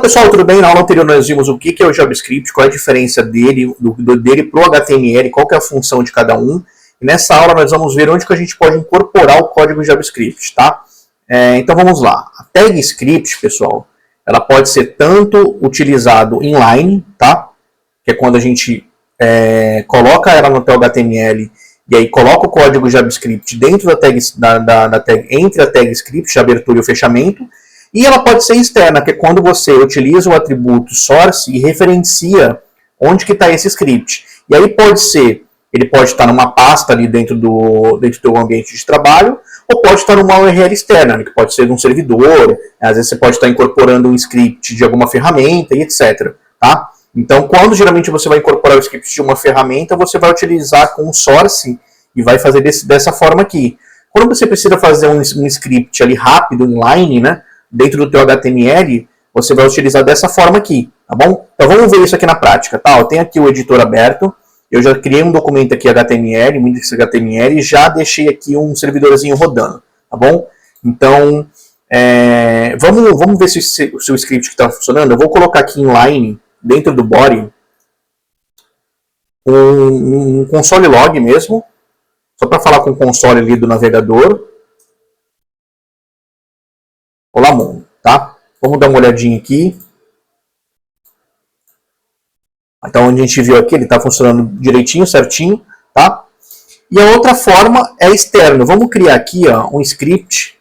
pessoal, tudo bem? Na aula anterior nós vimos o que é o JavaScript, qual é a diferença dele, dele para o HTML, qual que é a função de cada um. E nessa aula nós vamos ver onde que a gente pode incorporar o código JavaScript, tá? Então vamos lá. A tag script, pessoal, ela pode ser tanto utilizado inline, tá? Que é quando a gente coloca ela no teu HTML e aí coloca o código JavaScript dentro da tag, entre a tag script, a abertura e o fechamento. E ela pode ser externa, que é quando você utiliza o atributo source e referencia onde que está esse script. E aí ele pode estar numa pasta ali dentro do teu ambiente de trabalho, ou pode estar numa URL externa, né, que pode ser de um servidor, às vezes você pode estar incorporando um script de alguma ferramenta e etc. Tá? Então, quando geralmente você vai incorporar o script de uma ferramenta, você vai utilizar com o source e vai fazer dessa forma aqui. Quando você precisa fazer um script ali rápido, inline, né, dentro do teu HTML, você vai utilizar dessa forma aqui, tá bom? Então vamos ver isso aqui na prática, tá? Eu tenho aqui o editor aberto, eu já criei um documento aqui HTML, um index HTML, e já deixei aqui um servidorzinho rodando, tá bom? Então, vamos ver se o script está funcionando. Eu vou colocar aqui inline, dentro do body, um console log mesmo, só para falar com o console ali do navegador. Olá, mundo, tá? Vamos dar uma olhadinha aqui. Então, onde a gente viu aqui, ele está funcionando direitinho, certinho, tá? E a outra forma é externo. Vamos criar aqui, ó, um script.js.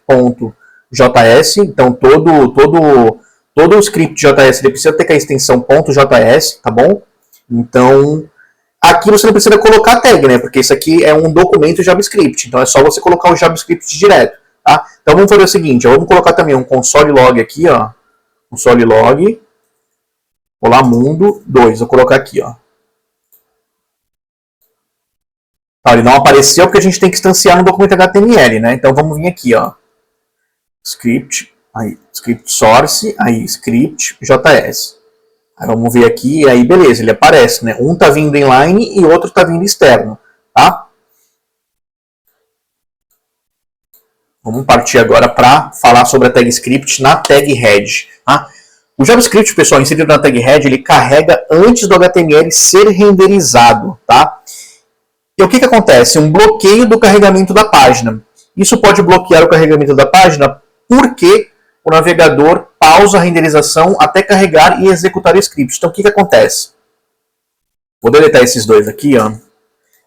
Então, todo o script JS ele precisa ter com a extensão .js, tá bom? Então, aqui você não precisa colocar tag, né? Porque isso aqui é um documento JavaScript. Então, é só você colocar o JavaScript direto. Tá? Então vamos fazer o seguinte, vamos colocar também um console log aqui, ó, console log, olá mundo 2, vou colocar aqui, ó. Tá, ele não apareceu porque a gente tem que instanciar no documento HTML, né? Então vamos vir aqui, ó, script, aí script source, aí script JS. Aí vamos ver aqui, e aí beleza, ele aparece, né? Um tá vindo inline e outro tá vindo externo, tá? Vamos partir agora para falar sobre a tag script na tag head. Tá? O JavaScript, pessoal, inserido na tag head, ele carrega antes do HTML ser renderizado. Tá? E o que acontece? Um bloqueio do carregamento da página. Isso pode bloquear o carregamento da página porque o navegador pausa a renderização até carregar e executar o script. Então, o que acontece? Vou deletar esses dois aqui, ó,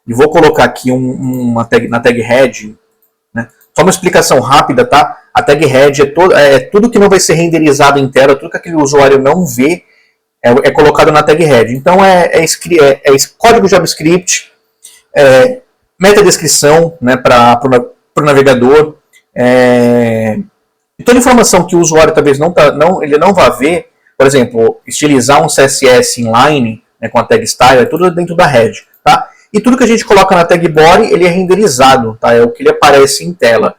e vou colocar aqui uma tag, na tag head. Né? Só uma explicação rápida, tá? A tag head é tudo que não vai ser renderizado em tela, tudo que aquele usuário não vê é colocado na tag head. Então código JavaScript, metadescrição, né, para o navegador, e toda informação que o usuário talvez ele não vá ver, por exemplo, estilizar um CSS inline, né, com a tag style, é tudo dentro da head, tá? E tudo que a gente coloca na tag body, ele é renderizado, tá? É o que ele aparece em tela.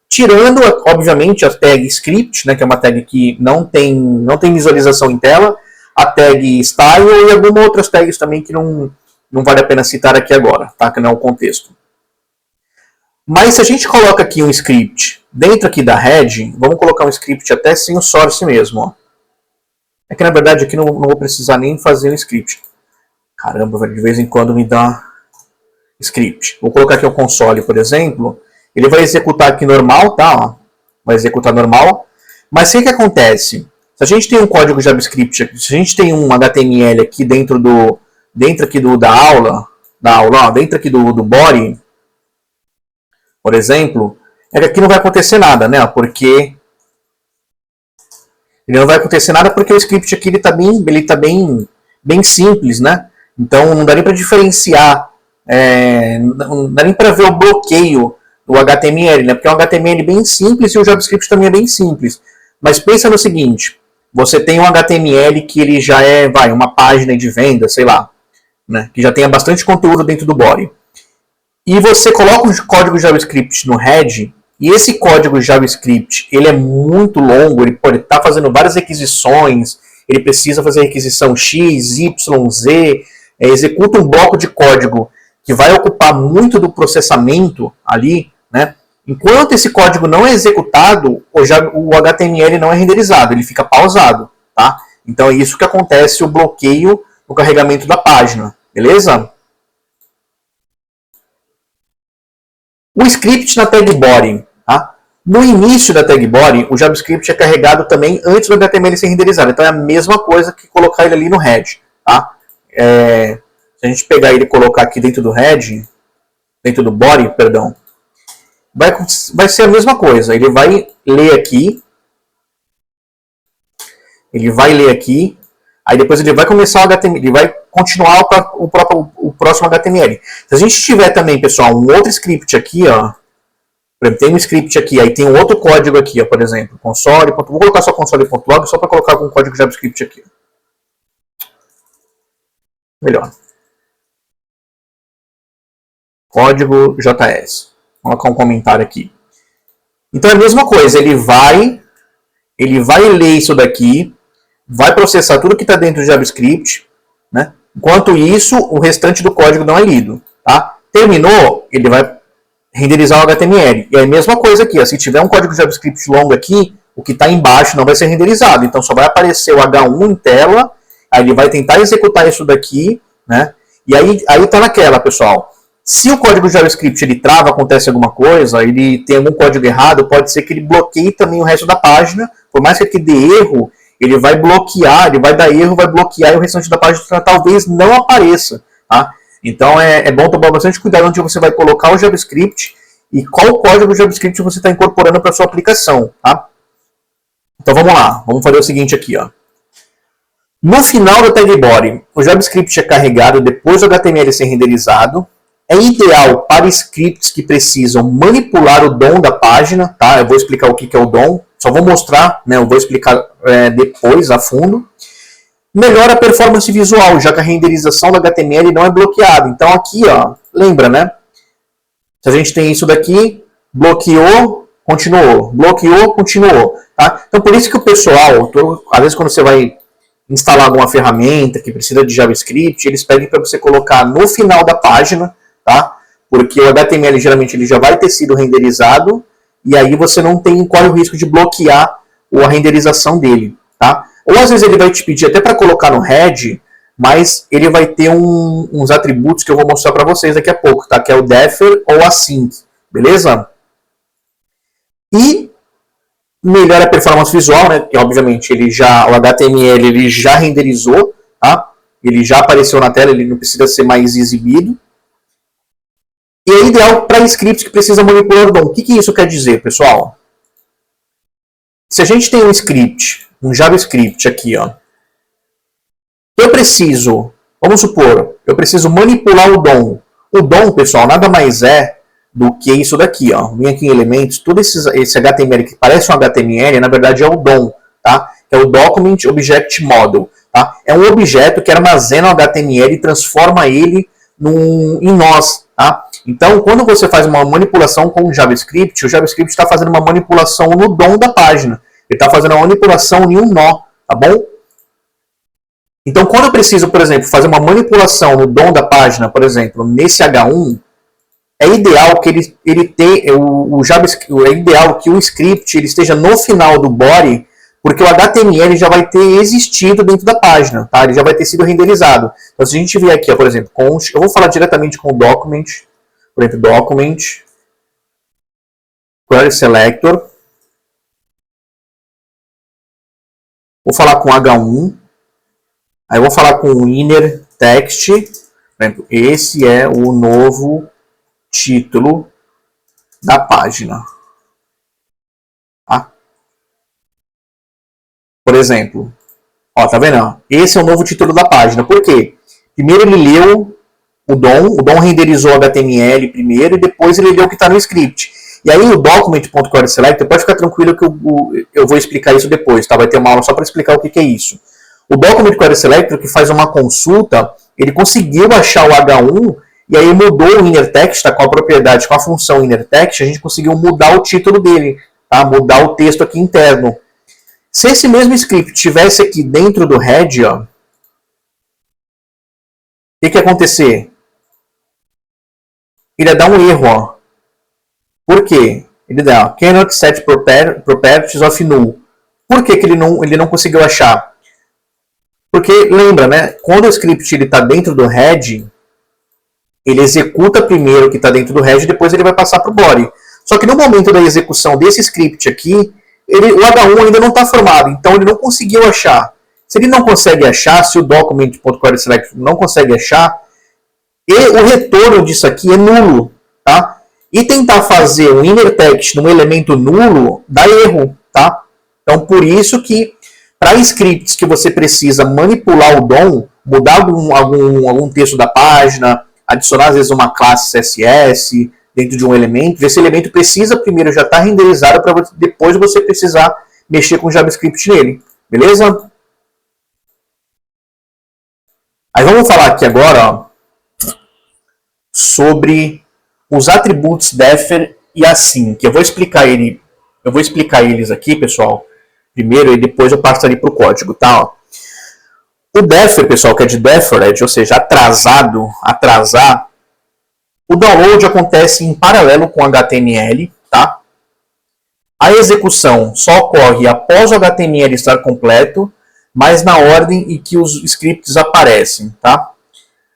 Tirando, obviamente, a tag script, né, que é uma tag que não tem visualização em tela, a tag style e algumas outras tags também que não vale a pena citar aqui agora, tá? Que não é o contexto. Mas se a gente coloca aqui um script dentro aqui da head, vamos colocar um script até sem o source mesmo, ó. É que na verdade aqui não vou precisar nem fazer um script. Caramba, velho, de vez em quando me dá script. Vou colocar aqui o console, por exemplo. Ele vai executar aqui normal, tá? Ó. Vai executar normal. Mas o que acontece? Se a gente tem um código JavaScript, se a gente tem um HTML aqui dentro aqui da aula, ó, dentro aqui do body, por exemplo, é que aqui não vai acontecer nada, né? Porque ele não vai acontecer nada porque o script aqui ele tá bem simples, né? Então não dá nem para diferenciar. Não dá nem para ver o bloqueio do HTML, né? Porque é um HTML bem simples e o JavaScript também é bem simples. Mas pensa no seguinte, você tem um HTML que ele já uma página de venda, sei lá, né? Que já tenha bastante conteúdo dentro do body. E você coloca o código JavaScript no head, e esse código JavaScript ele é muito longo, ele pode estar fazendo várias requisições, ele precisa fazer requisição X, Y, Z, executa um bloco de código que vai ocupar muito do processamento ali, né? Enquanto esse código não é executado, o HTML não é renderizado, ele fica pausado, tá? Então é isso que acontece o bloqueio no carregamento da página, beleza? O script na tag body, tá? No início da tag body, o JavaScript é carregado também antes do HTML ser renderizado. Então é a mesma coisa que colocar ele ali no head, tá? Se a gente pegar ele e colocar aqui dentro do head, dentro do body, perdão, vai ser a mesma coisa. Ele vai ler aqui, aí depois ele vai começar o HTML, ele vai continuar o próximo HTML. Se a gente tiver também, pessoal, um outro script aqui, ó, por exemplo, tem um script aqui, aí tem um outro código aqui, ó, por exemplo, console. Vou colocar só console.log só para colocar algum código JavaScript aqui. Melhor. Código JS. Vou colocar um comentário aqui. Então é a mesma coisa, ele vai ler isso daqui, vai processar tudo que está dentro do JavaScript, né? Enquanto isso, o restante do código não é lido, tá? Terminou, ele vai renderizar o HTML. E é a mesma coisa aqui, ó, se tiver um código JavaScript longo aqui, o que está embaixo não vai ser renderizado, então só vai aparecer o H1 em tela, aí ele vai tentar executar isso daqui, né? E aí tá naquela, pessoal. Se o código JavaScript ele trava, acontece alguma coisa, ele tem algum código errado, pode ser que ele bloqueie também o resto da página. Por mais que ele dê erro, ele vai bloquear, ele vai dar erro, vai bloquear e o restante da página talvez não apareça, tá? Então é bom tomar bastante cuidado onde você vai colocar o JavaScript e qual código JavaScript você está incorporando para a sua aplicação, tá? Então vamos lá, vamos fazer o seguinte aqui, ó. No final da tag body, o JavaScript é carregado depois do HTML ser renderizado. É ideal para scripts que precisam manipular o DOM da página, tá? Eu vou explicar o que é o DOM, só vou mostrar, né? Eu vou explicar depois a fundo. Melhora a performance visual, já que a renderização do HTML não é bloqueada. Então aqui, ó, lembra, né? Se a gente tem isso daqui, bloqueou, continuou, bloqueou, continuou, tá? Então por isso que o pessoal, às vezes quando você vai instalar alguma ferramenta que precisa de JavaScript, eles pedem para você colocar no final da página, tá? Porque o HTML geralmente ele já vai ter sido renderizado e aí você não corre o risco de bloquear a renderização dele, tá? Ou às vezes ele vai te pedir até para colocar no head, mas ele vai ter uns atributos que eu vou mostrar para vocês daqui a pouco, tá? Que é o defer ou async, beleza? E melhora a performance visual, né? Que obviamente o HTML ele já renderizou, tá? Ele já apareceu na tela, ele não precisa ser mais exibido. E é ideal para scripts que precisam manipular o DOM. O que isso quer dizer, pessoal? Se a gente tem um script, um JavaScript aqui, ó, eu preciso, vamos supor, eu preciso manipular o DOM. O DOM, pessoal, nada mais é do que isso daqui, ó. Vem aqui em elementos, todo esse HTML que parece um HTML, na verdade é o DOM, tá? É o Document Object Model, tá? É um objeto que armazena o HTML e transforma ele em nós, tá? Então, quando você faz uma manipulação com o JavaScript está fazendo uma manipulação no DOM da página. Ele está fazendo uma manipulação em um nó, tá bom? Então, quando eu preciso, por exemplo, fazer uma manipulação no DOM da página, por exemplo, nesse H1, é ideal que ele tenha o JavaScript, é ideal que o script ele esteja no final do body, porque o HTML já vai ter existido dentro da página, tá? Ele já vai ter sido renderizado. Então, se a gente vier aqui, ó, por exemplo, eu vou falar diretamente com o document, por exemplo, document, query selector, vou falar com H1, aí eu vou falar com o inner text, por exemplo, esse é o novo título da página. Tá? Por exemplo, ó, tá vendo? Esse é o novo título da página. Por quê? Primeiro ele leu o DOM renderizou o HTML primeiro e depois ele leu o que está no script. E aí o document.querySelector, pode ficar tranquilo que eu vou explicar isso depois, tá? Vai ter uma aula só para explicar o que é isso. O document.querySelector, que faz uma consulta, ele conseguiu achar o H1 e aí mudou o inner text, tá? Com a propriedade, com a função inner text, a gente conseguiu mudar o título dele, tá? Mudar o texto aqui interno. Se esse mesmo script tivesse aqui dentro do head, ó, o que ia acontecer? Ele ia dar um erro, ó. Por quê? Ele dá cannot set properties of null. Por que ele não conseguiu achar? Porque, lembra, né? Quando o script está dentro do head, ele executa primeiro o que está dentro do head e depois ele vai passar para o body. Só que no momento da execução desse script aqui, o H1 ainda não está formado, então ele não conseguiu achar. Se ele não consegue achar, se o document.querySelect não consegue achar, o retorno disso aqui é nulo, tá? E tentar fazer um inner text num elemento nulo dá erro, tá? Então, por isso que para scripts que você precisa manipular o DOM, mudar algum texto da página, adicionar às vezes uma classe CSS dentro de um elemento, esse elemento precisa primeiro já estar renderizado para depois você precisar mexer com JavaScript nele, beleza? Aí vamos falar aqui agora, ó, sobre os atributos defer e async, que eu vou explicar eles aqui, pessoal, primeiro e depois eu passo ali para o código, tá? Ó. O defer, pessoal, que é de deferred, ou seja, atrasar, o download acontece em paralelo com o HTML, tá? A execução só ocorre após o HTML estar completo, mas na ordem em que os scripts aparecem, tá?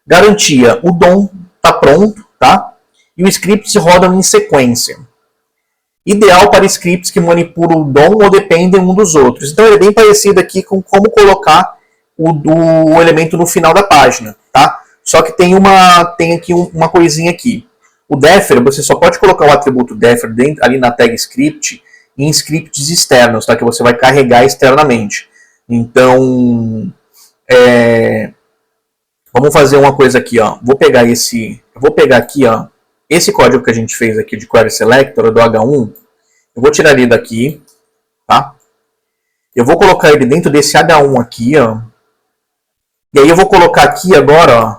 Garantia, o DOM está pronto, tá? E os scripts rodam em sequência. Ideal para scripts que manipulam o DOM ou dependem um dos outros. Então ele é bem parecido aqui com como colocar o elemento no final da página, tá? Só que tem aqui uma coisinha aqui. O defer, você só pode colocar o atributo defer ali na tag script em scripts externos, tá? Que você vai carregar externamente. Então, vamos fazer uma coisa aqui, ó. Vou pegar aqui, ó, esse código que a gente fez aqui de query selector do H1. Eu vou tirar ele daqui, tá? Eu vou colocar ele dentro desse H1 aqui, ó. E aí eu vou colocar aqui agora, ó,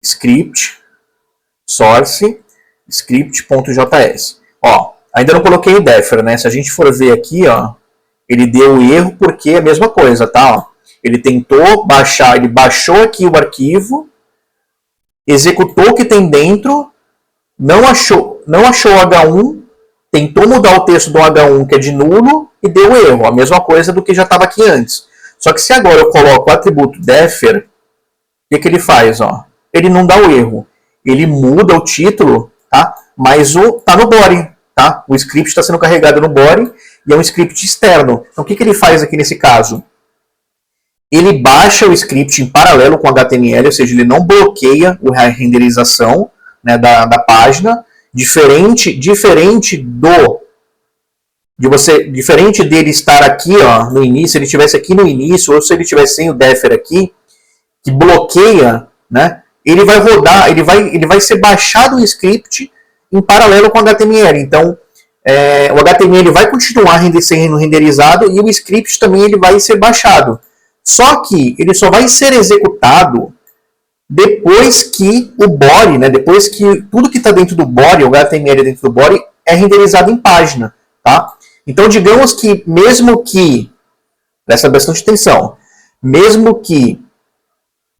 script source script.js. Ó, ainda não coloquei o defer, né? Se a gente for ver aqui, ó, ele deu erro porque é a mesma coisa, tá? Ó, ele tentou baixar, ele baixou aqui o arquivo, executou o que tem dentro, não achou o H1, tentou mudar o texto do H1, que é de nulo, e deu erro. A mesma coisa do que já estava aqui antes. Só que se agora eu coloco o atributo defer, o que ele faz? Ó? Ele não dá o erro. Ele muda o título, tá? Mas tá no body. Tá? O script está sendo carregado no body e é um script externo. Então o que ele faz aqui nesse caso? Ele baixa o script em paralelo com o HTML, ou seja, ele não bloqueia a renderização, né, da página, diferente dele estar aqui, ó, no início, se ele estivesse aqui no início, ou se ele estivesse sem o defer aqui, que bloqueia, né, ele vai rodar, ele vai ser baixado o script em paralelo com o HTML. Então, o HTML vai continuar sendo renderizado e o script também ele vai ser baixado. Só que ele só vai ser executado depois que o body, né, depois que tudo que está dentro do body, o HTML dentro do body, é renderizado em página. Tá? Então, digamos que, presta bastante atenção, mesmo que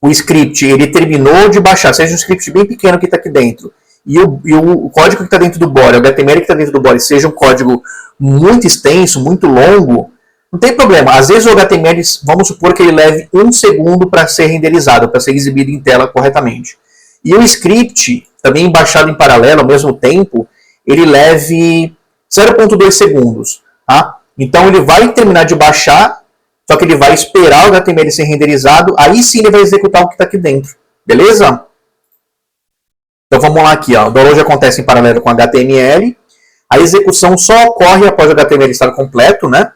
o script ele terminou de baixar, seja um script bem pequeno que está aqui dentro, e o código que está dentro do body, o HTML que está dentro do body, seja um código muito extenso, muito longo, não tem problema. Às vezes o HTML, vamos supor que ele leve 1 segundo para ser renderizado, para ser exibido em tela corretamente. E o script, também baixado em paralelo ao mesmo tempo, ele leve 0,2 segundos. Tá? Então ele vai terminar de baixar, só que ele vai esperar o HTML ser renderizado, aí sim ele vai executar o que está aqui dentro. Beleza? Então vamos lá aqui. Ó. O download acontece em paralelo com o HTML. A execução só ocorre após o HTML estar completo, né?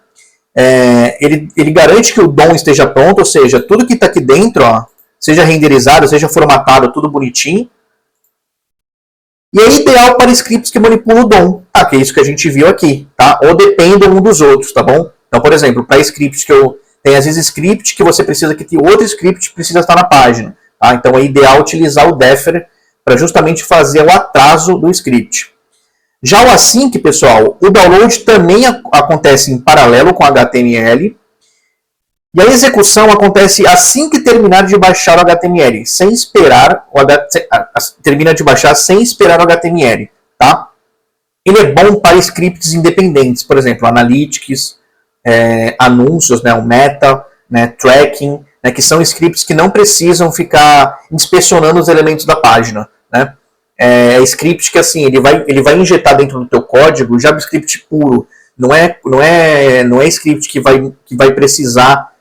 Ele garante que o DOM esteja pronto, ou seja, tudo que está aqui dentro, ó, seja renderizado, seja formatado, tudo bonitinho. E é ideal para scripts que manipulam o DOM, tá? Que é isso que a gente viu aqui, tá? Ou dependem um dos outros, tá bom? Então, por exemplo, para scripts tem às vezes script que você precisa que outro script precisa estar na página, tá? Então é ideal utilizar o defer para justamente fazer o atraso do script. Já o async, pessoal, o download também acontece em paralelo com o HTML. E a execução acontece assim que terminar de baixar o HTML, termina de baixar sem esperar o HTML, tá? Ele é bom para scripts independentes, por exemplo, analytics, anúncios, né, o meta, né, tracking, né, que são scripts que não precisam ficar inspecionando os elementos da página, né? É script que assim ele vai injetar dentro do teu código JavaScript puro, não é script que vai precisar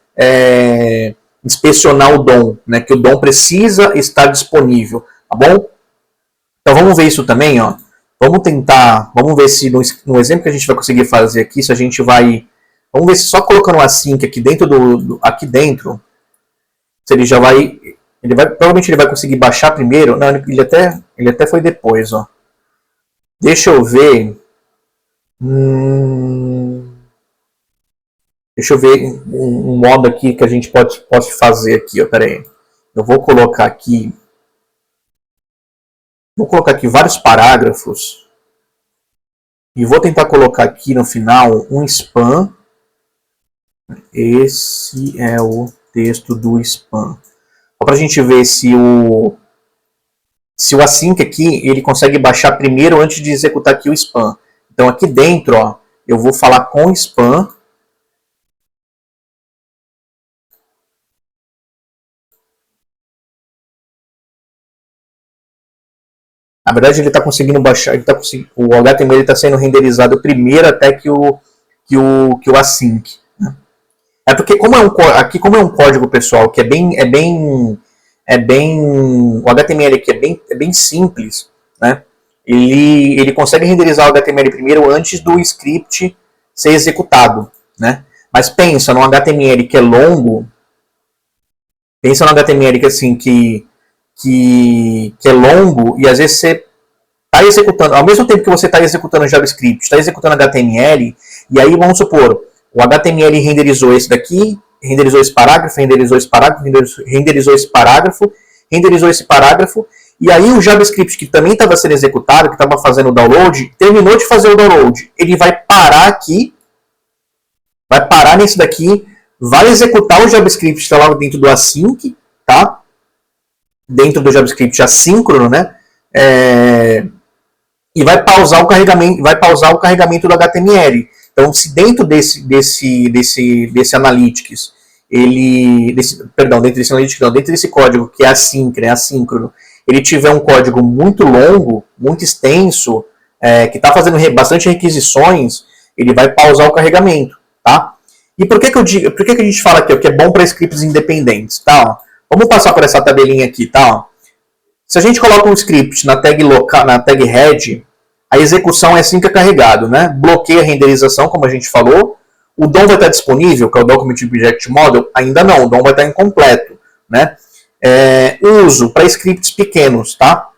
inspecionar o DOM, né? Que o DOM precisa estar disponível, tá bom? Então vamos ver isso também, ó. Vamos ver se no exemplo que a gente vai conseguir fazer aqui, se a gente vai, vamos ver se só colocando o async aqui dentro aqui dentro, se ele já vai, provavelmente ele vai conseguir baixar primeiro. Não, ele até foi depois, ó. Deixa eu ver. Deixa eu ver um modo aqui que a gente pode fazer aqui, ó. Pera aí. Eu vou colocar aqui vários parágrafos e vou tentar colocar aqui no final um spam. Esse é o texto do spam. Só para a gente ver se o async aqui ele consegue baixar primeiro antes de executar aqui o spam. Então aqui dentro, ó, eu vou falar com spam. Na verdade ele está conseguindo baixar, o HTML está sendo renderizado primeiro até que o async. Né? É porque como é um código, pessoal, que o HTML aqui é bem simples, né? Ele consegue renderizar o HTML primeiro antes do script ser executado, né? Mas pensa no HTML que é longo, pensa no HTML que assim que é longo e às vezes você está executando, ao mesmo tempo que você está executando JavaScript, está executando HTML, e aí vamos supor, o HTML renderizou esse daqui, renderizou esse parágrafo, renderizou esse parágrafo, renderizou esse parágrafo, renderizou esse parágrafo, e aí o JavaScript que também estava sendo executado, que estava fazendo o download, terminou de fazer o download. Ele vai parar aqui, vai parar nesse daqui, vai executar o JavaScript que está lá dentro do async, tá? Dentro do JavaScript assíncrono, né? E vai pausar o carregamento do HTML. Então, se dentro desse Analytics, dentro desse código que é assíncrono, ele tiver um código muito longo, muito extenso, que está fazendo bastante requisições, ele vai pausar o carregamento, tá? E por que a gente fala aqui, ó, que é bom para scripts independentes, tá? Vamos passar por essa tabelinha aqui, tá? Se a gente coloca um script na tag head, a execução é assim que é carregado, né? Bloqueia a renderização, como a gente falou. O DOM vai estar disponível, que é o Document Object Model? Ainda não, o DOM vai estar incompleto, né? Uso para scripts pequenos, tá?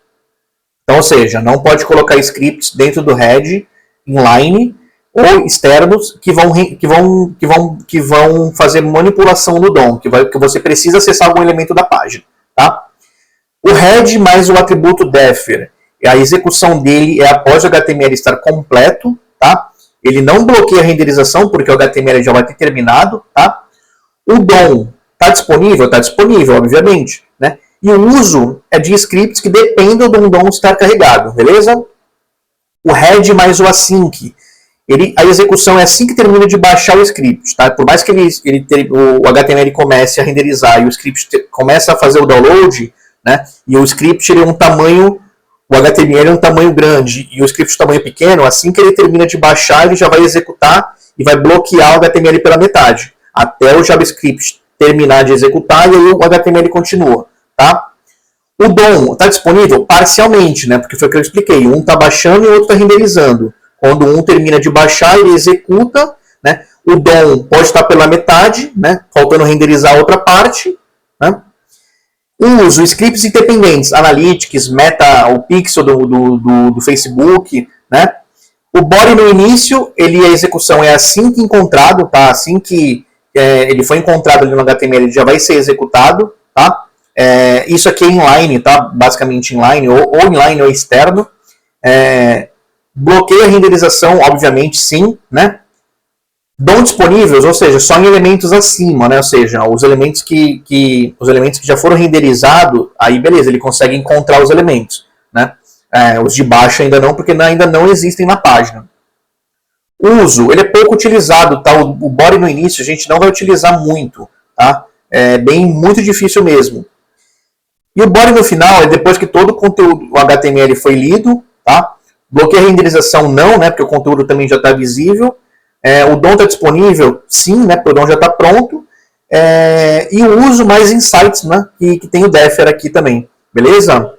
Então, ou seja, não pode colocar scripts dentro do head, inline, ou externos que vão fazer manipulação no DOM, que você precisa acessar algum elemento da página, tá? O head mais o atributo defer, a execução dele é após o HTML estar completo, tá? Ele não bloqueia a renderização, porque o HTML já vai ter terminado, tá? O DOM está disponível? Está disponível, obviamente, né? E o uso é de scripts que dependem do DOM estar carregado, beleza? O head mais o async, a execução é assim que termina de baixar o script, tá? Por mais que o HTML comece a renderizar e o script comece a fazer o download, né? E o script ele é um tamanho, o HTML é um tamanho grande e o script é um tamanho pequeno, assim que ele termina de baixar, ele já vai executar e vai bloquear o HTML pela metade, até o JavaScript terminar de executar e aí o HTML continua, tá? O DOM está disponível parcialmente, né? Porque foi o que eu expliquei, um está baixando e o outro está renderizando. Quando um termina de baixar, ele executa, né? O DOM pode estar pela metade, né? Faltando renderizar a outra parte, né? Uso scripts independentes, Analytics, Meta, o Pixel do Facebook, né? O body no início, a execução é assim que encontrado, tá? Assim que ele foi encontrado ali no HTML, ele já vai ser executado, tá? Isso aqui é inline, tá? Basicamente inline, ou inline ou externo. Bloqueia a renderização, obviamente, sim, né? DOM disponíveis, ou seja, só em elementos acima, né? Ou seja, os elementos que já foram renderizados, aí beleza, ele consegue encontrar os elementos, né? Os de baixo ainda não, porque ainda não existem na página. Uso, ele é pouco utilizado, tá? O body no início a gente não vai utilizar muito, tá? tá? É muito difícil mesmo. E o body no final é depois que todo o conteúdo, o HTML foi lido, tá? Bloqueia a renderização não, né? Porque o conteúdo também já está visível. O DOM está disponível? Sim, né? Porque o DOM já está pronto. E o uso mais insights, né? Que tem o Deffer aqui também. Beleza?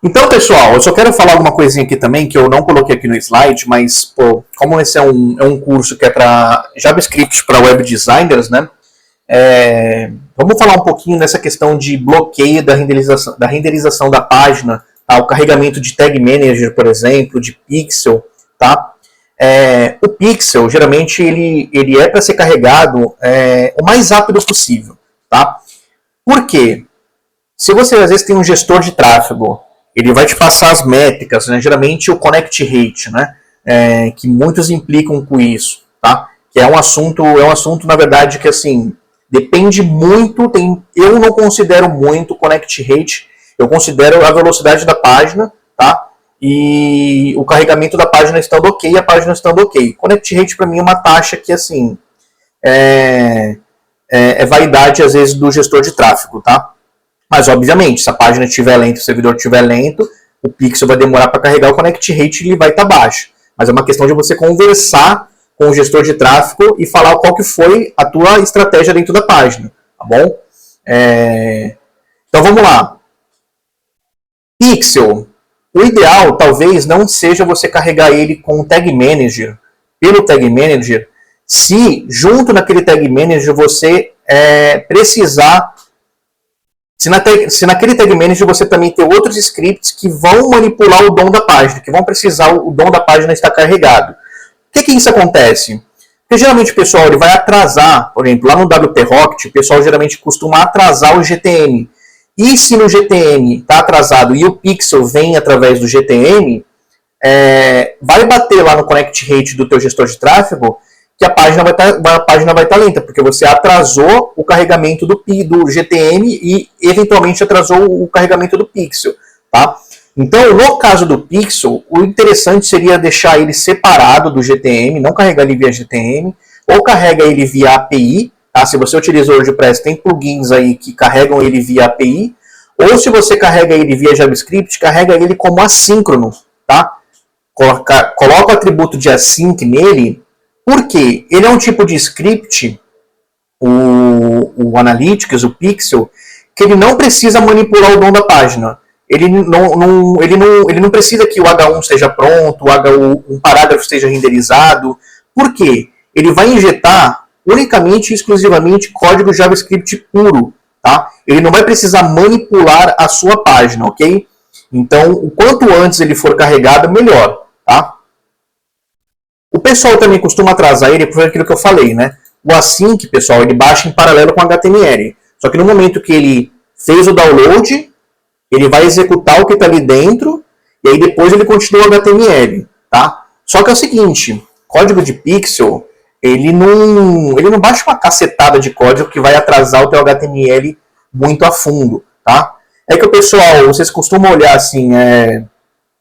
Então, pessoal, eu só quero falar alguma coisinha aqui também, que eu não coloquei aqui no slide, mas, pô, como esse é um curso que é para JavaScript para web designers, né? Vamos falar um pouquinho nessa questão de bloqueio da renderização da página, tá? O carregamento de Tag Manager, por exemplo, de Pixel, tá? O Pixel, geralmente, ele é para ser carregado o mais rápido possível, tá? Por quê? Se você, às vezes, tem um gestor de tráfego, ele vai te passar as métricas, né? Geralmente o Connect Rate, né? Que muitos implicam com isso, tá? Que é um assunto, na verdade, que, assim, depende muito, eu não considero muito o Connect Rate, eu considero a velocidade da página, tá? E o carregamento da página estando ok, a página estando ok. Connect Rate para mim é uma taxa que, assim, é vaidade, às vezes, do gestor de tráfego, tá? Mas, obviamente, se a página estiver lenta, o servidor estiver lento, o pixel vai demorar para carregar, o Connect Rate ele vai estar baixo. Mas é uma questão de você conversar com o gestor de tráfego e falar qual que foi a tua estratégia dentro da página, tá bom? Então, vamos lá. Pixel. O ideal, talvez, não seja você carregar ele com o Tag Manager, pelo Tag Manager, se junto naquele Tag Manager você precisar... Se naquele Tag Manager você também tem outros scripts que vão manipular o DOM da página, que vão precisar o DOM da página estar carregado. Por que isso acontece? Porque geralmente o pessoal ele vai atrasar, por exemplo, lá no WP Rocket, o pessoal geralmente costuma atrasar o GTM. E se no GTM está atrasado e o pixel vem através do GTM, vai bater lá no Connect Rate do teu gestor de tráfego que a página vai estar lenta, porque você atrasou o carregamento do GTM e eventualmente atrasou o carregamento do pixel, tá? Então, no caso do pixel, o interessante seria deixar ele separado do GTM, não carregar ele via GTM, ou carrega ele via API, tá? Se você utiliza o WordPress, tem plugins aí que carregam ele via API, ou se você carrega ele via JavaScript, carrega ele como assíncrono, tá? Coloca o atributo de async nele. Por quê? Ele é um tipo de script, o Analytics, o Pixel, que ele não precisa manipular o DOM da página. Ele não precisa que o H1 esteja pronto, um parágrafo esteja renderizado. Por quê? Ele vai injetar unicamente e exclusivamente código JavaScript puro, tá? Ele não vai precisar manipular a sua página, ok? Então, o quanto antes ele for carregado, melhor, tá? O pessoal também costuma atrasar ele por aquilo que eu falei, né? O async, pessoal, ele baixa em paralelo com o HTML. Só que no momento que ele fez o download, ele vai executar o que está ali dentro, e aí depois ele continua o HTML, tá? Só que é o seguinte, código de pixel, ele não baixa uma cacetada de código que vai atrasar o teu HTML muito a fundo, tá? É que o pessoal, vocês costumam olhar assim,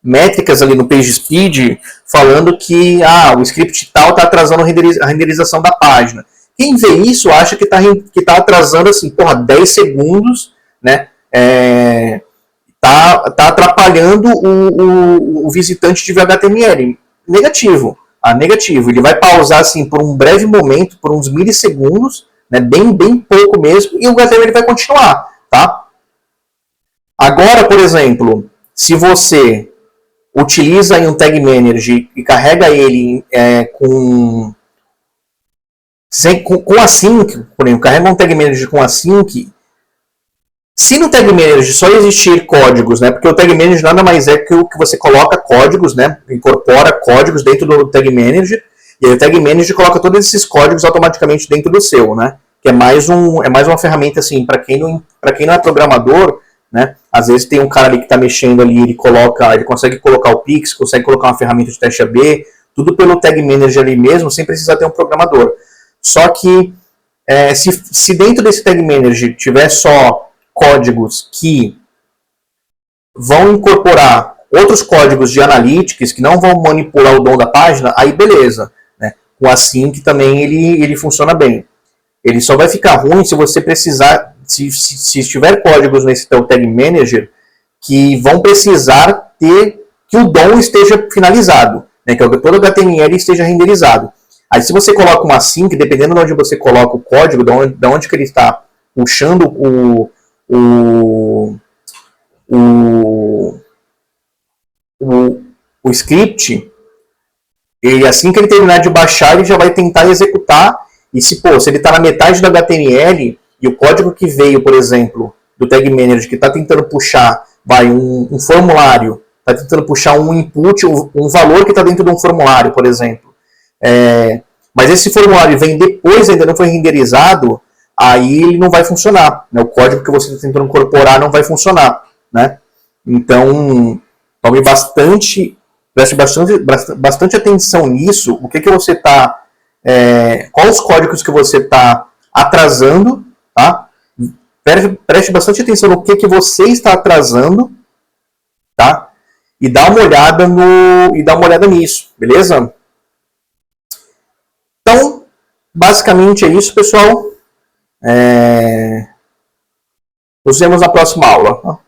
métricas ali no PageSpeed falando que o script tal está atrasando a renderização da página. Quem vê isso acha que tá atrasando assim, 10 segundos, né? Tá atrapalhando o visitante de ver HTML. Negativo. Negativo. Ele vai pausar assim por um breve momento, por uns milissegundos, né? Bem pouco mesmo, e o HTML vai continuar, tá? Agora, por exemplo, se você utiliza aí um Tag Manager e carrega ele com async, por exemplo, carrega um Tag Manager com async, se no Tag Manager só existir códigos, né, porque o Tag Manager nada mais é que o que você coloca códigos, né, incorpora códigos dentro do Tag Manager, e aí o Tag Manager coloca todos esses códigos automaticamente dentro do seu, né, que é mais uma ferramenta, assim, para quem não é programador, né? Às vezes tem um cara ali que está mexendo ali, ele consegue colocar o Pix, consegue colocar uma ferramenta de teste AB, tudo pelo Tag Manager ali mesmo, sem precisar ter um programador. Só que se dentro desse Tag Manager tiver só códigos que vão incorporar outros códigos de Analytics que não vão manipular o DOM da página, aí beleza, né? com async também ele funciona bem. Ele só vai ficar ruim se você precisar, se tiver códigos nesse teu Tag Manager que vão precisar ter que o DOM esteja finalizado, né, que todo o HTML esteja renderizado. Aí se você coloca uma async, dependendo de onde você coloca o código, de onde que ele está puxando o script, e assim que ele terminar de baixar, ele já vai tentar executar. E se ele está na metade do HTML e o código que veio, por exemplo, do Tag Manager, que está tentando puxar um formulário, está tentando puxar um input, um valor que está dentro de um formulário, por exemplo. Mas esse formulário vem depois, ainda não foi renderizado, aí ele não vai funcionar. Né? O código que você está tentando incorporar não vai funcionar. Né? Então, preste bastante atenção nisso. O que você está... quais os códigos que você está atrasando, tá? Preste bastante atenção no que você está atrasando, tá? E dá uma olhada nisso, beleza? Então, basicamente é isso, pessoal. Nos vemos na próxima aula. Tá?